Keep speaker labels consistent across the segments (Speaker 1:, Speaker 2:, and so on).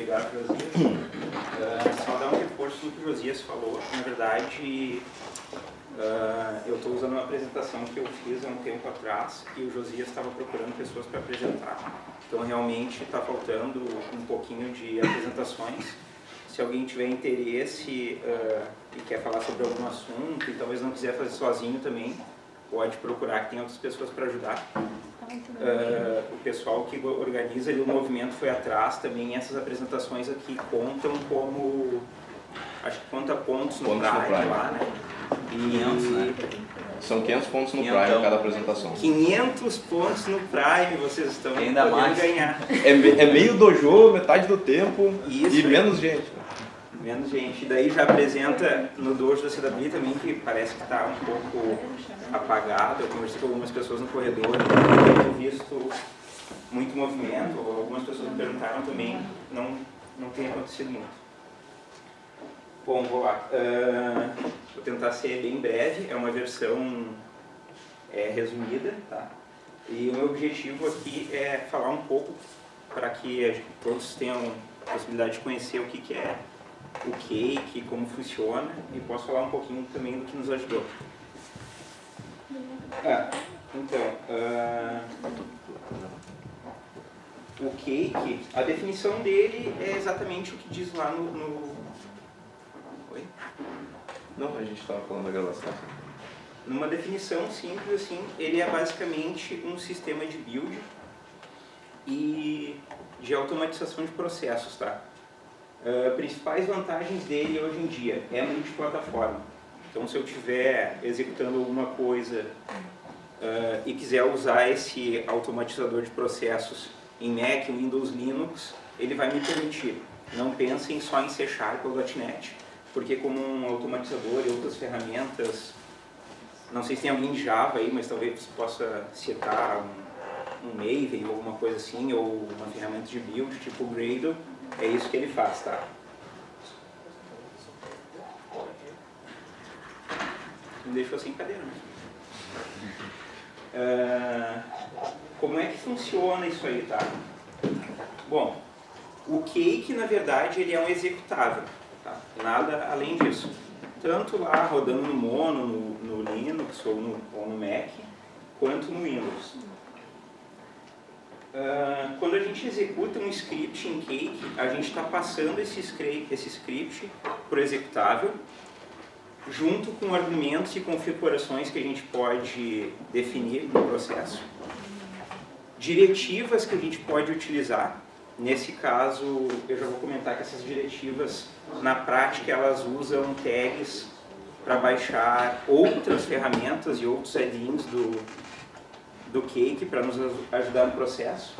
Speaker 1: Obrigado, Josias. Só dar um reforço no que o Josias falou. Na verdade, eu estou usando uma apresentação que eu fiz há um tempo atrás e o Josias estava procurando pessoas para apresentar. Então, realmente, está faltando um pouquinho de apresentações. Se alguém tiver interesse e quer falar sobre algum assunto e talvez não quiser fazer sozinho também, pode procurar, que tem outras pessoas para ajudar. O pessoal que organiza ali o movimento foi atrás também. Essas apresentações aqui contam como, acho que conta pontos no Prime lá, né?
Speaker 2: 500, né?
Speaker 1: São 500 pontos no Prime
Speaker 2: cada apresentação.
Speaker 1: 500 pontos no Prime, vocês estão
Speaker 2: ainda
Speaker 1: podendo
Speaker 2: mais
Speaker 1: ganhar.
Speaker 3: É meio dojo, metade do tempo.
Speaker 1: Isso,
Speaker 3: e menos gente.
Speaker 1: Menos gente. Daí já apresenta no dojo da CWI também, que parece que está um pouco apagado. Eu conversei com algumas pessoas no corredor e tenho visto muito movimento. Algumas pessoas me perguntaram também, não tem acontecido muito. Bom, vou lá. Vou tentar ser bem breve, é uma versão resumida, tá? E o meu objetivo aqui é falar um pouco para que todos tenham a possibilidade de conhecer o que é o Cake, como funciona, e posso falar um pouquinho também do que nos ajudou. O Cake, a definição dele é exatamente o que diz lá no... Oi?
Speaker 3: Não, a gente estava falando da gravação.
Speaker 1: Numa definição simples assim, ele é basicamente um sistema de build e de automatização de processos, tá? Principais vantagens dele hoje em dia é multiplataforma. Então, se eu estiver executando alguma coisa e quiser usar esse automatizador de processos em Mac, Windows, Linux, ele vai me permitir. Não pensem só em C# ou .NET, porque como um automatizador e outras ferramentas, não sei se tem alguém de Java aí, mas talvez você possa citar um Maven ou alguma coisa assim, ou uma ferramenta de build tipo o Gradle. É isso que ele faz, tá? Me deixou sem cadeira, né? Como é que funciona isso aí, tá? Bom, o Cake, na verdade, ele é um executável, tá? Nada além disso. Tanto lá rodando no Mono, no Linux ou no Mac, quanto no Windows. Quando a gente executa um script em Cake, a gente está passando esse script para o executável, junto com argumentos e configurações que a gente pode definir no processo, diretivas que a gente pode utilizar. Nesse caso, eu já vou comentar que essas diretivas, na prática, elas usam tags para baixar outras ferramentas e outros add-ins do Cake para nos ajudar no processo.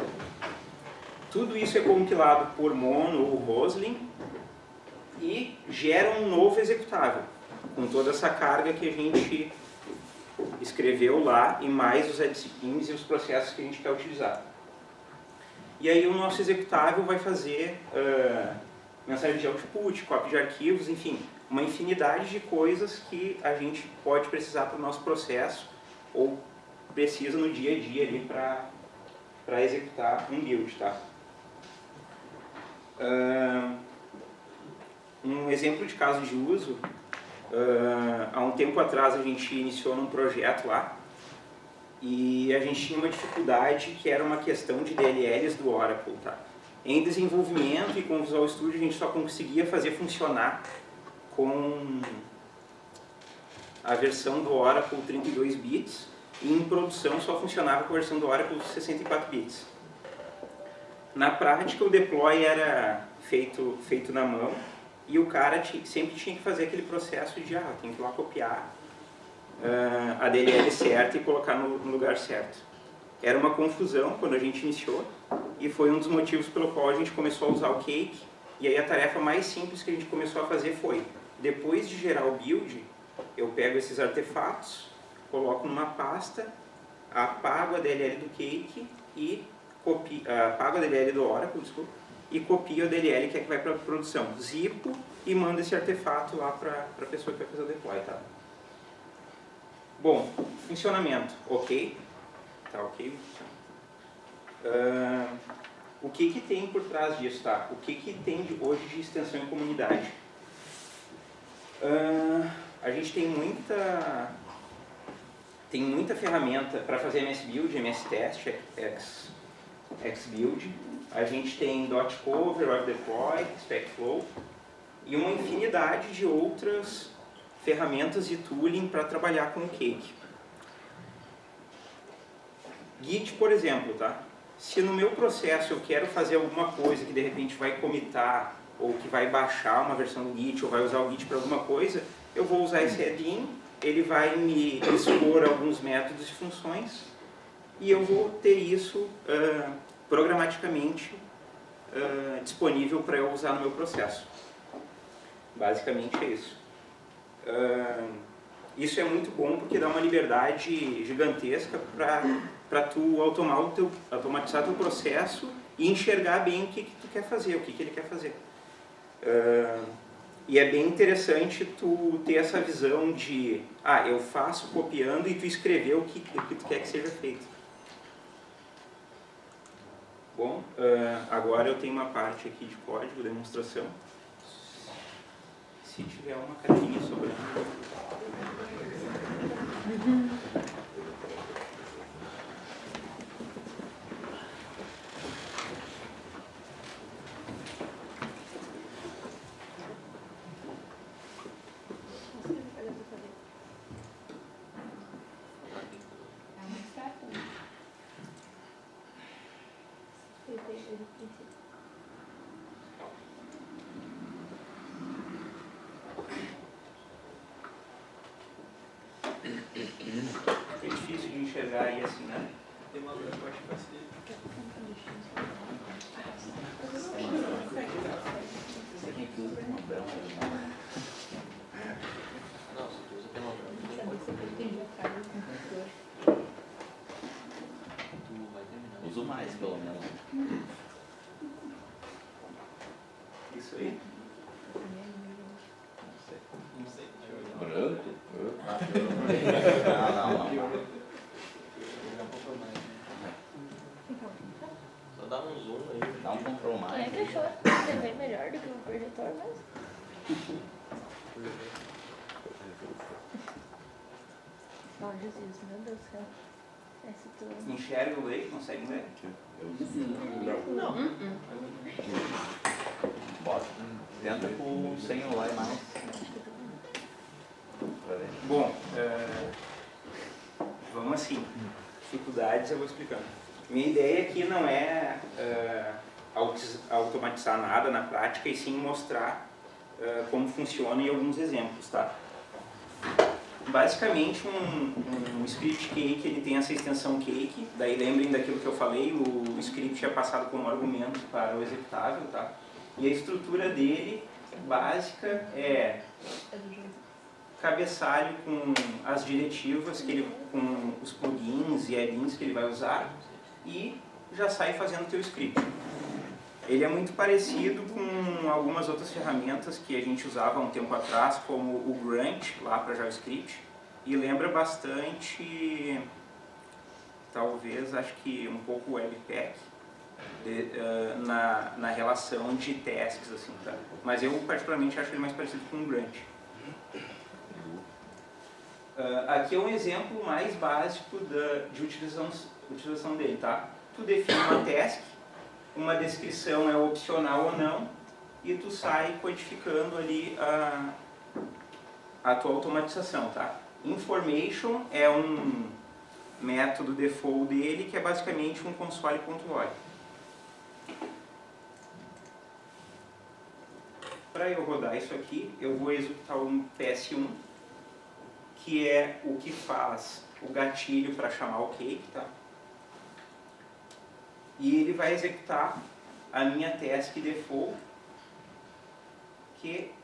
Speaker 1: Tudo isso é compilado por Mono ou Roslyn e gera um novo executável, com toda essa carga que a gente escreveu lá e mais os add-ins e os processos que a gente quer utilizar. E aí o nosso executável vai fazer mensagem de output, cópia de arquivos, enfim, uma infinidade de coisas que a gente pode precisar para o nosso processo ou precisa no dia a dia ali para executar um build, tá? Um exemplo de caso de uso, há um tempo atrás a gente iniciou num projeto lá e a gente tinha uma dificuldade que era uma questão de DLLs do Oracle, tá? Em desenvolvimento e com o Visual Studio a gente só conseguia fazer funcionar com a versão do Oracle 32 bits e em produção só funcionava com a versão do Oracle 64 bits. Na prática o deploy era feito na mão e o cara sempre tinha que fazer aquele processo de tem que ir lá copiar a DLL certa e colocar no lugar certo. Era uma confusão quando a gente iniciou e foi um dos motivos pelo qual a gente começou a usar o Cake. E aí a tarefa mais simples que a gente começou a fazer foi, depois de gerar o build, eu pego esses artefatos, coloco numa pasta, apago a DLL do Cake e apago a DLL do Oracle, desculpa, e copio a DLL que vai para a produção. Zipo e mando esse artefato lá para a pessoa que vai fazer o deploy, tá? Bom, funcionamento, ok? Tá ok? O que tem por trás disso, tá? O que tem hoje de extensão em comunidade? A gente tem muita ferramenta para fazer MS Build, MS Test, Xbuild. A gente tem .cover, WebDeploy, SpecFlow e uma infinidade de outras ferramentas e tooling para trabalhar com o Cake. Git, por exemplo, tá? Se no meu processo eu quero fazer alguma coisa que de repente vai commitar ou que vai baixar uma versão do Git ou vai usar o Git para alguma coisa, eu vou usar esse add-in, ele vai me expor alguns métodos e funções e eu vou ter isso programaticamente disponível para eu usar no meu processo. Basicamente é isso. Isso é muito bom porque dá uma liberdade gigantesca para tu automatizar teu processo e enxergar bem o que tu quer fazer, o que ele quer fazer. E é bem interessante tu ter essa visão de, eu faço copiando e tu escrever o que tu quer que seja feito. Bom, agora eu tenho uma parte aqui de código, demonstração. Se tiver uma cadeirinha sobrando. É difícil de enxergar aí assim, né? Tem uma coisa que eu acho que vai ser.
Speaker 2: Uso mais, pelo menos.
Speaker 1: Isso aí.
Speaker 3: Branco?
Speaker 2: Não.
Speaker 4: Só dá um zoom aí.
Speaker 2: Dá um control
Speaker 5: Quem
Speaker 2: mais.
Speaker 5: é que achou que é bem melhor do que o projetor, mas... Oh, Jesus, meu Deus do céu. Esse tu...
Speaker 1: Enxerga o leite, consegue ver?
Speaker 4: Não.
Speaker 2: Bota, tenta com sem o lá e mais. Pra ver.
Speaker 1: Bom, vamos assim. Dificuldades eu vou explicando. Minha ideia aqui não é automatizar nada na prática e sim mostrar como funciona em alguns exemplos, tá? Basicamente um script cake ele tem essa extensão cake, daí lembrem daquilo que eu falei, o script é passado como argumento para o executável, tá? E a estrutura dele básica é cabeçalho com as diretivas, com os plugins e add-ins que ele vai usar e já sai fazendo o teu script. Ele é muito parecido com algumas outras ferramentas que a gente usava há um tempo atrás, como o Grunt, lá para JavaScript, e lembra bastante, talvez, acho que um pouco o Webpack, na relação de tasks, assim, tá? Mas eu particularmente acho ele mais parecido com o Grunt. Aqui é um exemplo mais básico de utilização dele, tá? Tu define uma task, uma descrição é opcional ou não, e tu sai codificando ali a tua automatização, tá? Information é um método default dele, que é basicamente um console.log. Para eu rodar isso aqui, eu vou executar um PS1, que é o que faz o gatilho para chamar o cake, tá? E ele vai executar a minha task default, que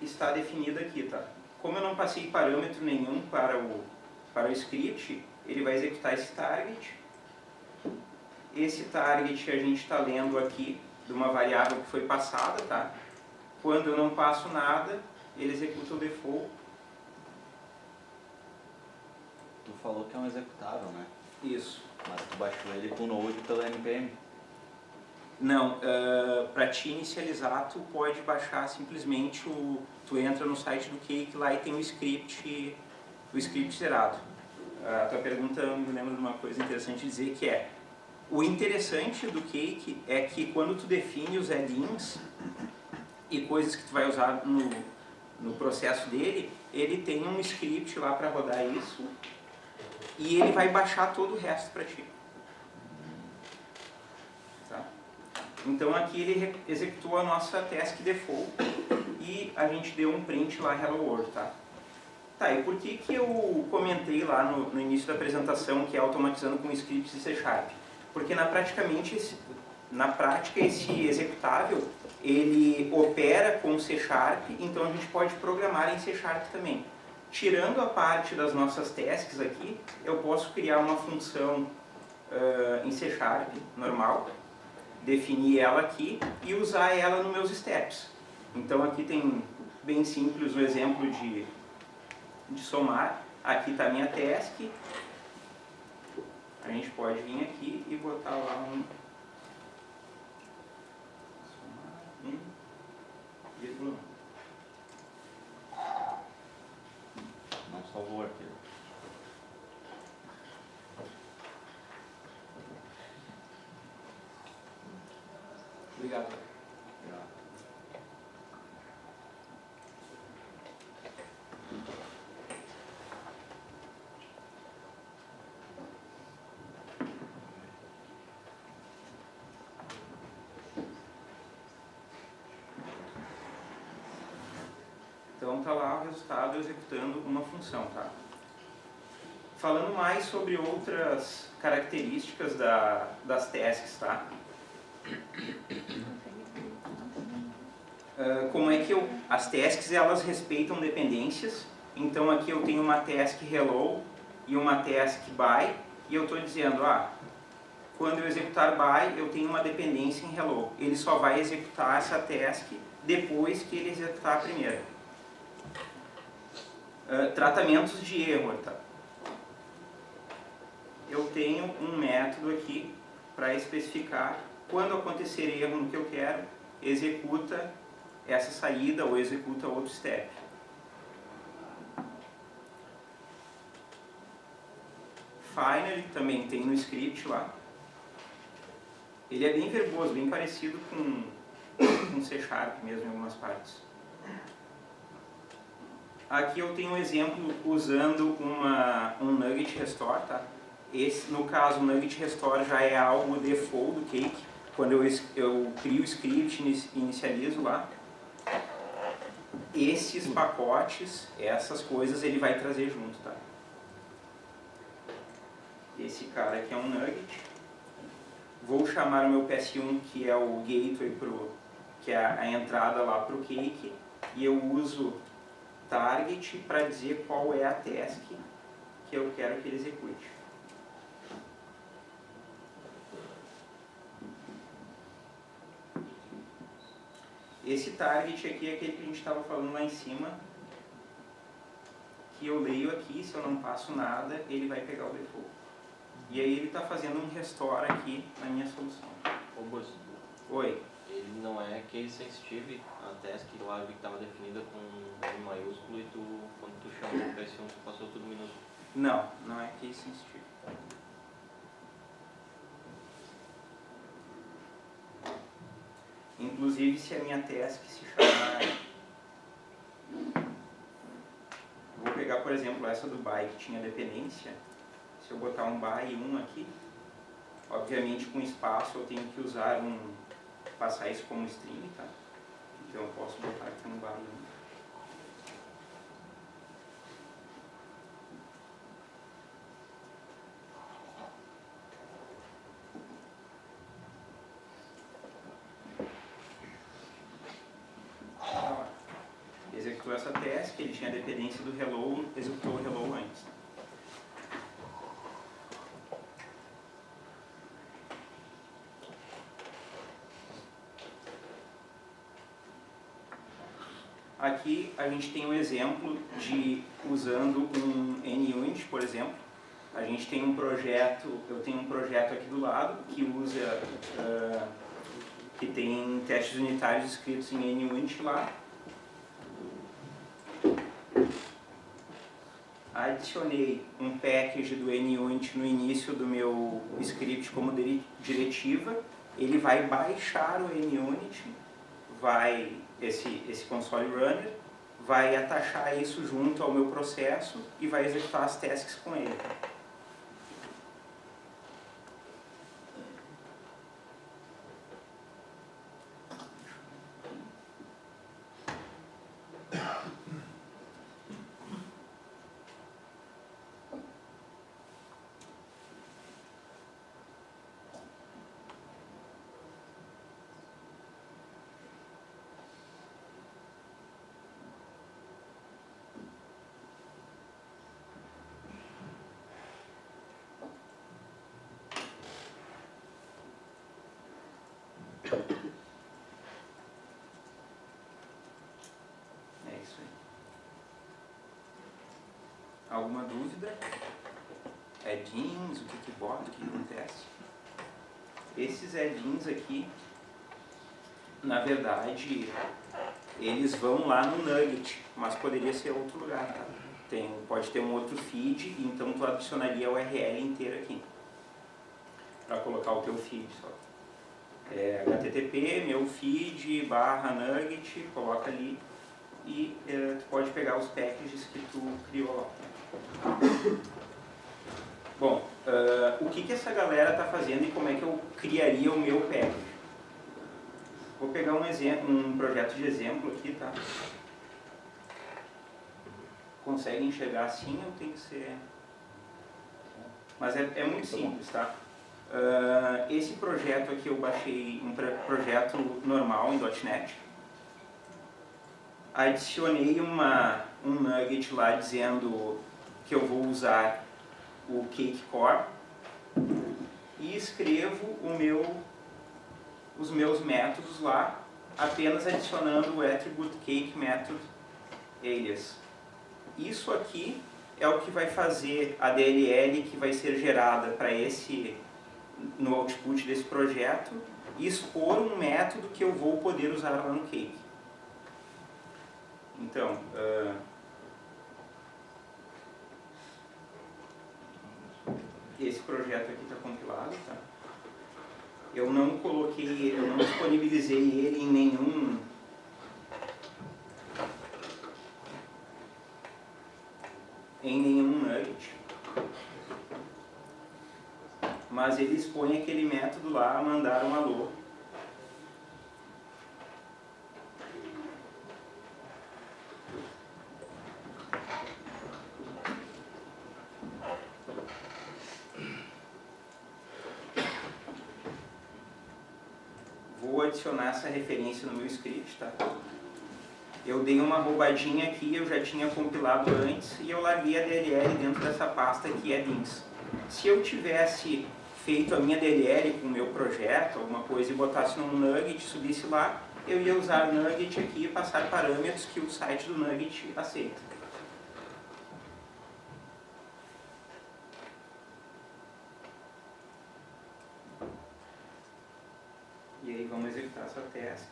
Speaker 1: está definida aqui, tá? Como eu não passei parâmetro nenhum para o script, ele vai executar esse target. Esse target a gente está lendo aqui de uma variável que foi passada, tá? Quando eu não passo nada, ele executa o default.
Speaker 2: Tu falou que é um executável, né?
Speaker 1: Isso.
Speaker 2: Mas tu baixou ele com o Node pela NPM.
Speaker 1: Não, para te inicializar, tu pode baixar simplesmente tu entra no site do Cake lá e tem o script zerado. A tua pergunta me lembra de uma coisa interessante de dizer, que é, o interessante do Cake é que quando tu define os add-ins e coisas que tu vai usar no processo dele, ele tem um script lá para rodar isso e ele vai baixar todo o resto para ti. Tá? Então aqui ele executou a nossa task default e a gente deu um print lá Hello World, tá? Tá, e por que eu comentei lá no início da apresentação que é automatizando com scripts de C#? Porque na prática esse executável ele opera com C#, então a gente pode programar em C# também. Tirando a parte das nossas tasks aqui, eu posso criar uma função em C# normal, definir ela aqui e usar ela nos meus steps. Então aqui tem bem simples o exemplo de somar. Aqui está a minha task. A gente pode vir aqui e botar lá somar 1,1.
Speaker 2: Não salvou o arquivo.
Speaker 1: Obrigado. Então está lá o resultado executando uma função, tá? Falando mais sobre outras características das tasks, tá? Como é que as tasks elas respeitam dependências? Então aqui eu tenho uma task hello e uma task by e eu estou dizendo, quando eu executar by eu tenho uma dependência em hello. Ele só vai executar essa task depois que ele executar a primeira. Tratamentos de erro, tá? Eu tenho um método aqui para especificar quando acontecer erro no que eu quero, executa essa saída ou executa outro step. Finally também tem no script lá. Ele é bem verboso, bem parecido com C# mesmo em algumas partes. Aqui eu tenho um exemplo usando um Nugget Restore, tá? No caso, o Nugget Restore já é algo default do Cake. Quando eu crio o script e inicializo lá, esses pacotes, essas coisas, ele vai trazer junto, tá? Esse cara aqui é um Nugget. Vou chamar o meu PS1, que é o gateway, que é a entrada lá para o Cake, e eu uso target para dizer qual é a task que eu quero que ele execute. Esse target aqui é aquele que a gente estava falando lá em cima, que eu leio aqui, se eu não passo nada, ele vai pegar o default. E aí ele está fazendo um restore aqui na minha solução.
Speaker 4: Ô, Burso,
Speaker 1: Oi.
Speaker 4: ele não é case sensitive, a task lá que estava definida com M maiúsculo e quando tu chamou o PS1, tu passou tudo minúsculo.
Speaker 1: Não é case sensitive. Inclusive, se a minha task se chamar... Vou pegar, por exemplo, essa do by que tinha dependência. Se eu botar um by 1 aqui, obviamente com espaço eu tenho que usar passar isso como string, tá? Então eu posso botar aqui um by 1. Executou essa task, ele tinha a dependência do hello, executou o hello antes. Aqui a gente tem um exemplo de usando um NUnit, por exemplo. A gente tem um projeto, eu tenho um projeto aqui do lado que usa que tem testes unitários escritos em NUnit lá. Adicionei um package do NUnit no início do meu script como diretiva. Ele vai baixar o NUnit, esse console runner, vai atachar isso junto ao meu processo e vai executar as tasks com ele. É isso aí. Alguma dúvida? Add-ins, o que bota, o que acontece? Esses add-ins aqui, na verdade, eles vão lá no Nugget, mas poderia ser outro lugar, tá? Pode ter um outro feed, então tu adicionaria a URL inteira aqui, para colocar o teu feed só. http, meu feed, /nugget, coloca ali e tu pode pegar os packages que tu criou lá. Bom, o que essa galera está fazendo e como é que eu criaria o meu package? Vou pegar um projeto de exemplo aqui, tá? Consegue enxergar assim ou tem que ser... Mas é muito simples, tá? Esse projeto aqui eu baixei um projeto normal em .NET. Adicionei um nugget lá dizendo que eu vou usar o Cake Core e escrevo os meus métodos lá, apenas adicionando o attribute Cake Method alias. Isso aqui é o que vai fazer a DLL que vai ser gerada para no output desse projeto e expor um método que eu vou poder usar lá no Cake. Então, esse projeto aqui está compilado, tá? Eu não disponibilizei ele em nenhum nugget, mas ele expõe aquele método lá a mandar um alô. Vou adicionar essa referência no meu script, tá? Eu dei uma roubadinha aqui, eu já tinha compilado antes e eu larguei a DLL dentro dessa pasta que é DINS. Se eu tivesse feito a minha DLL com o meu projeto, alguma coisa, e botasse num nugget, subisse lá, eu ia usar nugget aqui e passar parâmetros que o site do nugget aceita. E aí vamos executar essa task.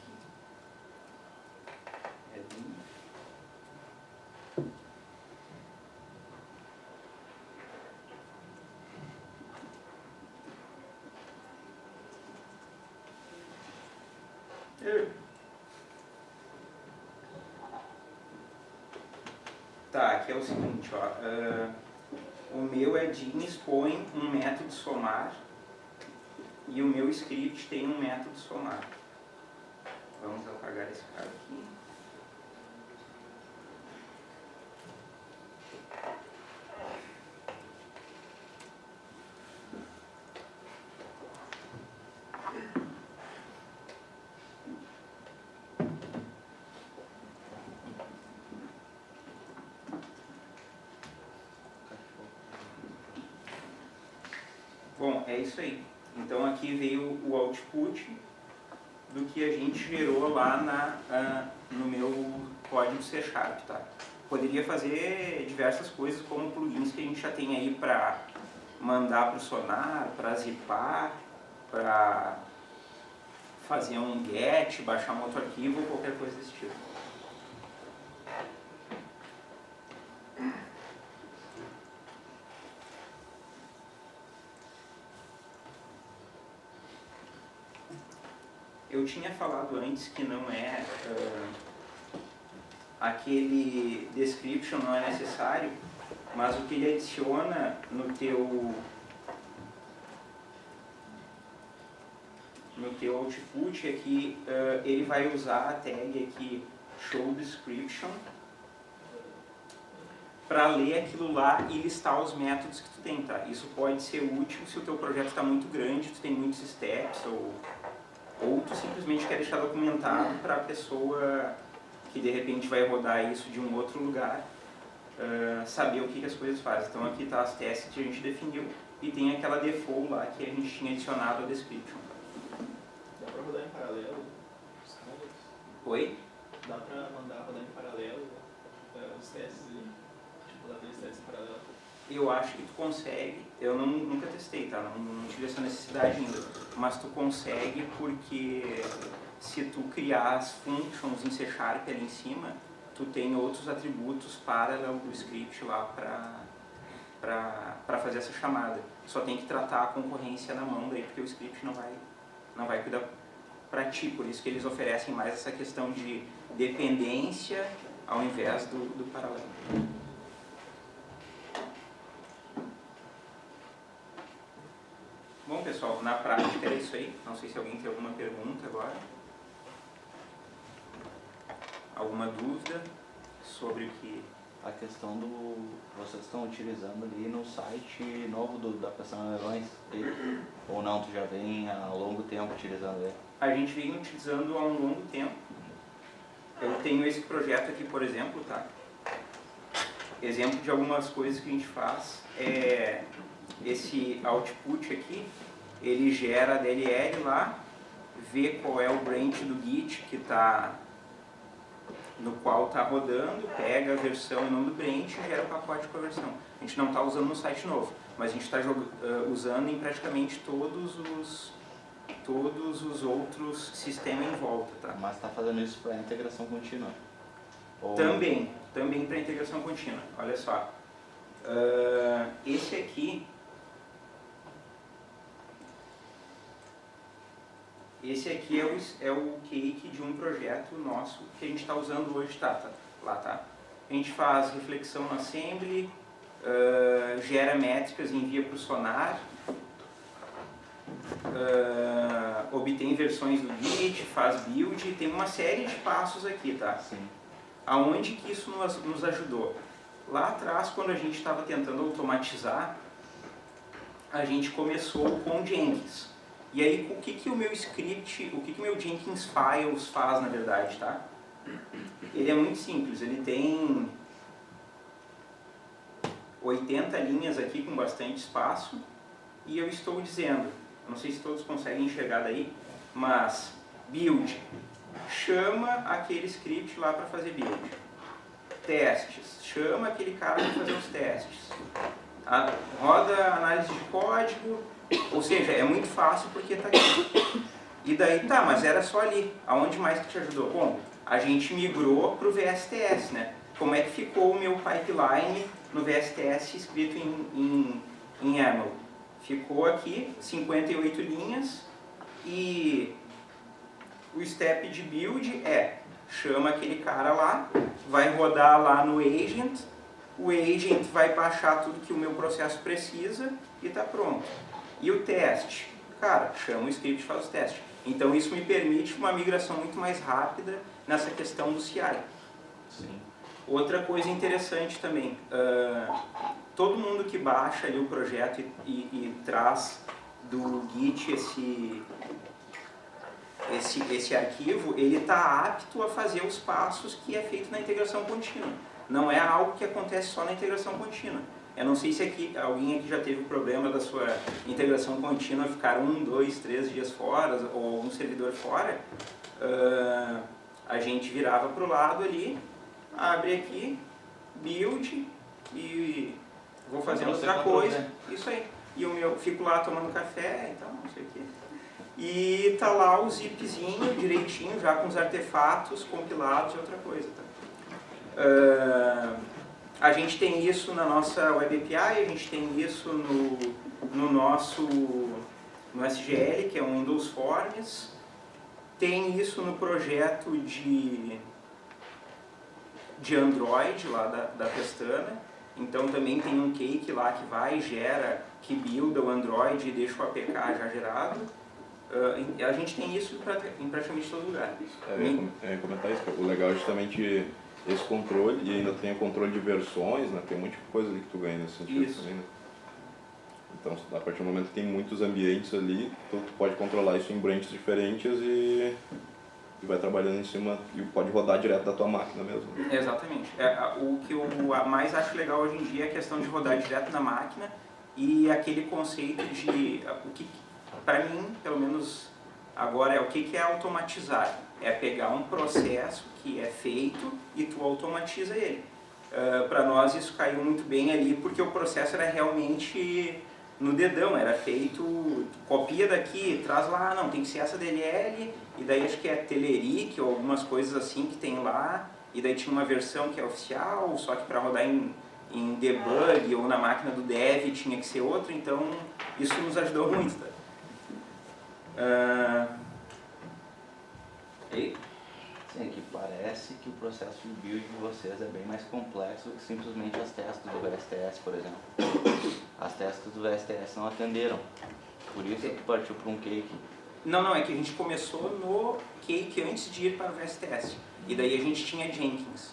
Speaker 1: Tá, aqui é o seguinte, ó, o meu add-in expõe um método somar e o meu script tem um método somar. Vamos apagar esse cara aqui. Bom, é isso aí. Então aqui veio o output do que a gente gerou lá no meu código C#, tá? Poderia fazer diversas coisas como plugins que a gente já tem aí para mandar para o Sonar, para zipar, para fazer um get, baixar um outro arquivo ou qualquer coisa desse tipo. Eu tinha falado antes que não é aquele description não é necessário, mas o que ele adiciona no teu output é que ele vai usar a tag aqui show description para ler aquilo lá e listar os métodos que tu tem, tá? Isso pode ser útil se o teu projeto está muito grande, tu tem muitos steps ou tu simplesmente quer deixar documentado para a pessoa que de repente vai rodar isso de um outro lugar saber o que as coisas fazem. Então aqui está as testes que a gente definiu e tem aquela default lá que a gente tinha adicionado a description.
Speaker 3: Dá pra rodar em paralelo os comandos?
Speaker 1: Oi?
Speaker 3: Dá pra mandar rodar em paralelo os testes e tipo, dar 3 testes em paralelo?
Speaker 1: Eu acho que tu consegue, eu nunca testei, tá? Não tive essa necessidade ainda, mas tu consegue porque se tu criar as functions em C# ali em cima, tu tem outros atributos para o script lá para fazer essa chamada. Só tem que tratar a concorrência na mão daí, porque o script não vai cuidar para ti, por isso que eles oferecem mais essa questão de dependência ao invés do paralelo. Bom, pessoal, na prática era isso aí. Não sei se alguém tem alguma pergunta agora. Alguma dúvida sobre o que...
Speaker 2: A questão do... Vocês estão utilizando ali no site novo da Personal Leilões? Ou não, tu já vem há longo tempo utilizando ele?
Speaker 1: A gente vem utilizando há um longo tempo. Eu tenho esse projeto aqui, por exemplo, tá? Exemplo de algumas coisas que a gente faz é... Esse output aqui, ele gera a DLL lá, vê qual é o branch do Git que tá, no qual está rodando, pega a versão e nome do branch e gera o pacote com a versão. A gente não está usando no site novo, mas a gente está usando em praticamente todos os outros sistemas em volta. Tá?
Speaker 2: Mas está fazendo isso para integração contínua? Ou... Também
Speaker 1: para integração contínua. Olha só, esse aqui... Esse aqui é o cake de um projeto nosso que a gente está usando hoje, lá, tá? A gente faz reflexão no assembly, gera métricas e envia para o Sonar, obtém versões do Git, faz build, tem uma série de passos aqui, tá?
Speaker 2: Sim.
Speaker 1: Aonde que isso nos ajudou? Lá atrás, quando a gente estava tentando automatizar, a gente começou com Jenkins. E aí, o que o meu script, o que o meu Jenkins Files faz, na verdade, tá? Ele é muito simples, ele tem 80 linhas aqui com bastante espaço, e eu estou dizendo, eu não sei se todos conseguem enxergar daí, mas build, chama aquele script lá para fazer build. Testes, chama aquele cara para fazer os testes. Roda análise de código. Ou seja, é muito fácil porque está aqui. E daí, tá, mas era só ali. Aonde mais que te ajudou? Bom, a gente migrou para o VSTS, né? Como é que ficou o meu pipeline no VSTS escrito em YAML? Ficou aqui, 58 linhas, e o step de build chama aquele cara lá, vai rodar lá no agent, o agent vai baixar tudo que o meu processo precisa e está pronto. E o teste? Cara, chama o script e faz o teste. Então isso me permite uma migração muito mais rápida nessa questão do CI.
Speaker 2: Sim. Outra
Speaker 1: coisa interessante também, todo mundo que baixa ali o projeto e traz do Git esse arquivo, ele está apto a fazer os passos que é feito na integração contínua. Não é algo que acontece só na integração contínua. Eu não sei se alguém aqui já teve o problema da sua integração contínua ficar 1, 2, 3 dias fora, ou algum servidor fora. A gente virava para o lado ali, abre aqui, build, e vou fazendo outra coisa. Isso aí. E fico lá tomando café e tal, não sei o quê. E tá lá o zipzinho direitinho, já com os artefatos compilados e outra coisa. Tá? A gente tem isso na nossa Web API, a gente tem isso no SGL, que é um Windows Forms. Tem isso no projeto de Android lá da Pestana. Então também tem um cake lá que vai, gera, que builda o Android e deixa o APK já gerado. A gente tem isso em praticamente todo lugar.
Speaker 6: Comentar isso, o legal é justamente esse controle, e ainda tem o controle de versões, né? Tem um monte de coisa ali que tu ganha nesse sentido
Speaker 1: isso.
Speaker 6: também, né? Então, a partir do momento que tem muitos ambientes ali, tu pode controlar isso em branches diferentes e vai trabalhando em cima e pode rodar direto da tua máquina mesmo.
Speaker 1: Exatamente. O que eu mais acho legal hoje em dia é a questão de rodar direto na máquina e aquele conceito de... o que, para mim, pelo menos agora, é o que é automatizar. É pegar um processo que é feito e tu automatiza ele. Para nós isso caiu muito bem ali porque o processo era realmente no dedão, era feito, copia daqui, traz lá, não, tem que ser essa DLL, e daí acho que é Telerik ou algumas coisas assim que tem lá, e daí tinha uma versão que é oficial, só que para rodar em debug ou na máquina do dev tinha que ser outra, então isso nos ajudou muito. Tá?
Speaker 2: Sim, que parece que o processo de build de vocês é bem mais complexo que simplesmente as testes do VSTS, por exemplo. As testes do VSTS não atenderam, por isso que partiu para um cake.
Speaker 1: Não, é que a gente começou no cake antes de ir para o VSTS, e daí a gente tinha Jenkins.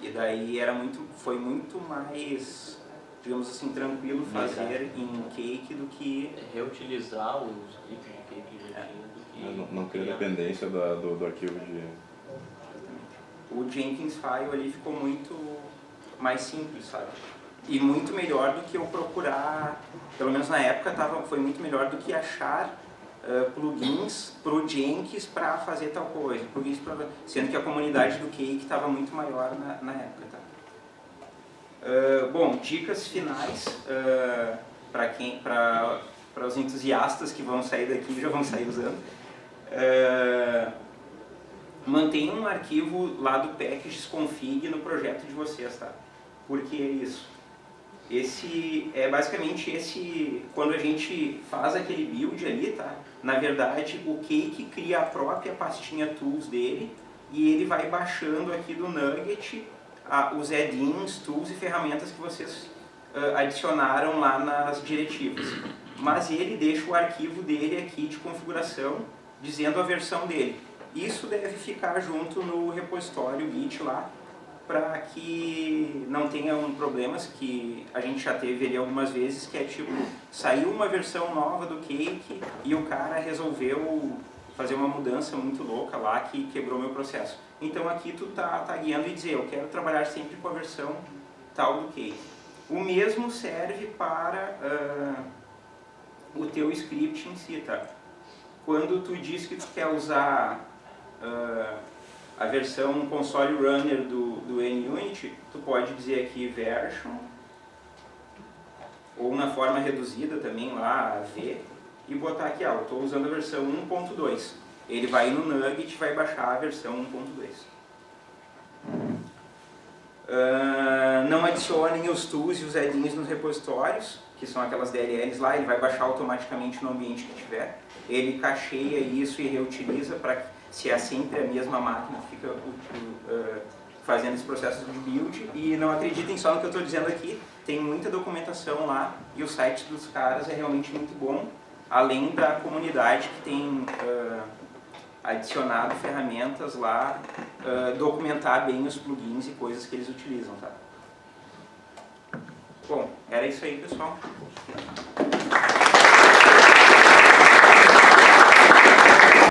Speaker 1: E daí foi muito mais, digamos assim, tranquilo fazer em cake do que...
Speaker 4: Reutilizar os scripts de cake que já tinha do que...
Speaker 6: Não ter dependência do arquivo de...
Speaker 1: O Jenkins file ali ficou muito mais simples, sabe? E muito melhor do que eu procurar, pelo menos na época foi muito melhor do que achar plugins pro Jenkins para fazer tal coisa, sendo que a comunidade do Cake estava muito maior na época. Tá? Bom, dicas finais para os entusiastas que vão sair daqui e já vão sair usando. Mantenha um arquivo lá do packages config no projeto de vocês, tá? Por que isso? Basicamente quando a gente faz aquele build ali, tá? Na verdade, o Cake cria a própria pastinha tools dele e ele vai baixando aqui do Nugget os add-ins, tools e ferramentas que vocês adicionaram lá nas diretivas. Mas ele deixa o arquivo dele aqui de configuração, dizendo a versão dele. Isso deve ficar junto no repositório Git lá, para que não tenham problemas que a gente já teve ali algumas vezes, que é tipo, saiu uma versão nova do Cake e o cara resolveu fazer uma mudança muito louca lá que quebrou meu processo. Então aqui tu tá guiando e dizer, eu quero trabalhar sempre com a versão tal do Cake. O mesmo serve para o teu script em si, tá? Quando tu diz que tu quer usar a versão console runner do NUnit, tu pode dizer aqui version, ou na forma reduzida também lá, V, e botar aqui, eu estou usando a versão 1.2. Ele vai no Nugget e vai baixar a versão 1.2. Não adicionem os tools e os add-ins nos repositórios, que são aquelas DLLs lá, ele vai baixar automaticamente no ambiente que tiver. Ele cacheia isso e reutiliza para se é sempre a mesma máquina que fica fazendo esse processo de build. E não acreditem só no que eu estou dizendo aqui, tem muita documentação lá e o site dos caras é realmente muito bom, além da comunidade que tem adicionado ferramentas lá, documentar bem os plugins e coisas que eles utilizam. Tá? Bom, era isso aí, pessoal.